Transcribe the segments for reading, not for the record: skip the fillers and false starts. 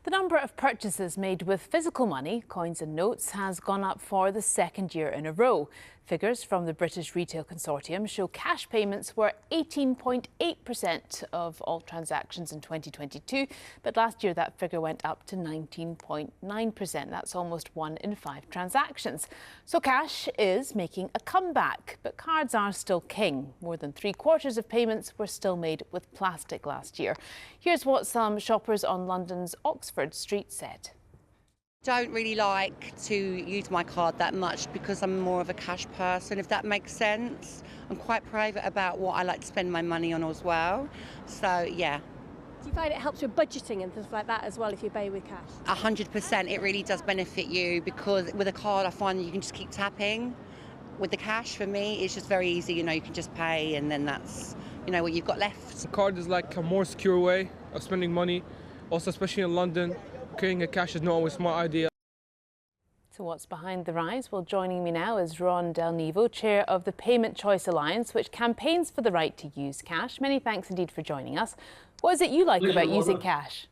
The number of purchases made with physical money, coins and notes, has gone up for the second year in a row. Figures from the British Retail Consortium show cash payments were 18.8% of all transactions in 2022, but last year that figure went up to 19.9%. That's almost 1 in 5 transactions. So cash is making a comeback, but cards are still king. More than 3/4 of payments were still made with plastic last year. Here's what some shoppers on London's Oxford Street said. Don't really like to use my card that much because I'm more of a cash person, if that makes sense. I'm quite private about what I like to spend my money on as well. So, yeah. Do you find it helps with budgeting and things like that as well if you pay with cash? 100%, it really does benefit you because with a card I find you can just keep tapping. With the cash, for me, it's just very easy, you can just pay and then that's, what you've got left. The card is like a more secure way of spending money. Also, especially in London, carrying a cash is not always a smart idea. So what's behind the rise? Well, joining me now is Delnevo, chair of the Payment Choice Alliance, which campaigns for the right to use cash. Many thanks indeed for joining us. What is it you like about using cash?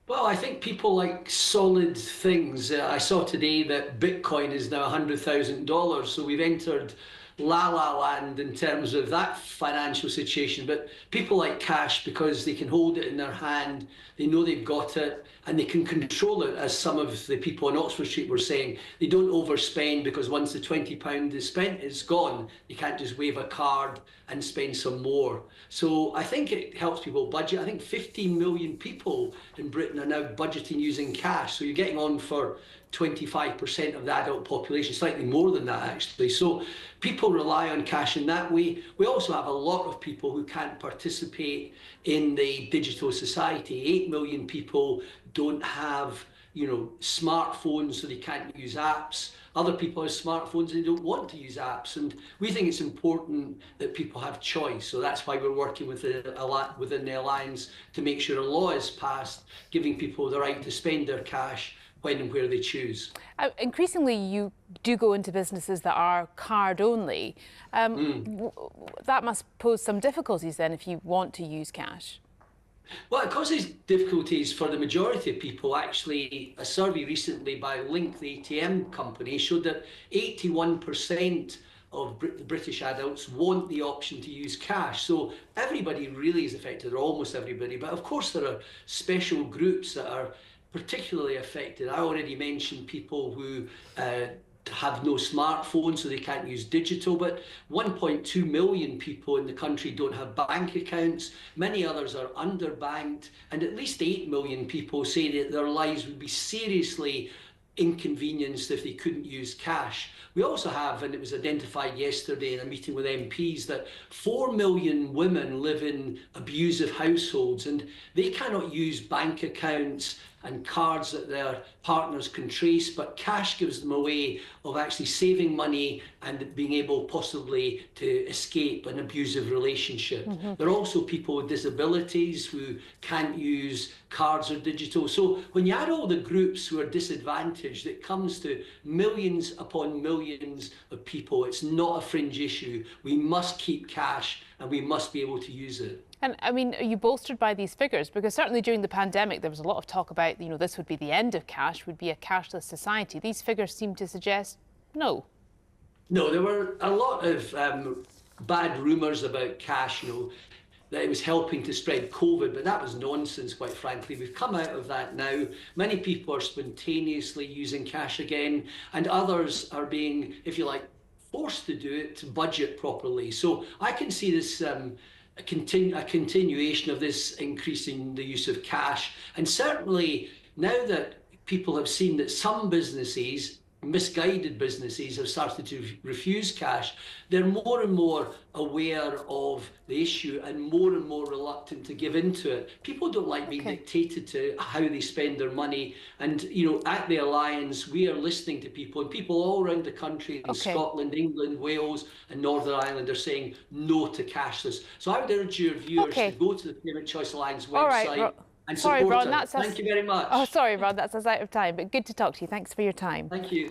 Well, I think people like solid things. I saw today that Bitcoin is now $100,000, so we've entered la land in terms of that financial situation. But people like cash because they can hold it in their hand, they know they've got it, and they can control it, as some of the people on Oxford Street were saying. They don't overspend because once the £20 is spent, it's gone. You can't just wave a card and spend some more. So I think it helps people budget. I think 15 million people in Britain are now budgeting using cash. So you're getting on for 25% of the adult population, slightly more than that actually. So people rely on cash in that way. We also have a lot of people who can't participate in the digital society. 8 million people don't have smartphones, so they can't use apps. Other people have smartphones and they don't want to use apps. And we think it's important that people have choice. So that's why we're working within the Alliance to make sure a law is passed, giving people the right to spend their cash when and where they choose. Increasingly, you do go into businesses that are card only. That must pose some difficulties then if you want to use cash. Well, it causes difficulties for the majority of people. Actually, a survey recently by Link, the ATM company, showed that 81% of British adults want the option to use cash. So everybody really is affected, or almost everybody. But of course, there are special groups that are particularly affected. I already mentioned people who have no smartphone, so they can't use digital, but 1.2 million people in the country don't have bank accounts. Many others are underbanked, and at least 8 million people say that their lives would be seriously inconvenienced if they couldn't use cash. We also have, and it was identified yesterday in a meeting with MPs, that 4 million women live in abusive households and they cannot use bank accounts and cards that their partners can trace, but cash gives them a way of actually saving money and being able possibly to escape an abusive relationship. There are also people with disabilities who can't use cards or digital. So when you add all the groups who are disadvantaged, it comes to millions upon millions of people. It's not a fringe issue. We must keep cash and we must be able to use it. And I mean, are you bolstered by these figures? Because certainly during the pandemic, there was a lot of talk about, this would be the end of cash, would be a cashless society. These figures seem to suggest no. No, there were a lot of bad rumours about cash, that it was helping to spread COVID, but that was nonsense, quite frankly. We've come out of that now. Many people are spontaneously using cash again, and others are being, if you like, forced to do it to budget properly. So I can see this a continuation of this increasing the use of cash. And certainly now that people have seen that some businesses, misguided businesses, have started to refuse cash, they're more and more aware of the issue and more reluctant to give into it. People don't like being dictated to how they spend their money. And, at the Alliance, we are listening to people, and people all around the country, in Scotland, England, Wales, and Northern Ireland are saying no to cashless. So I would urge your viewers to go to the Payment Choice Alliance website. And sorry, Ron, Thank you very much. Oh, sorry, Ron, that's us out of time, but good to talk to you. Thanks for your time. Thank you.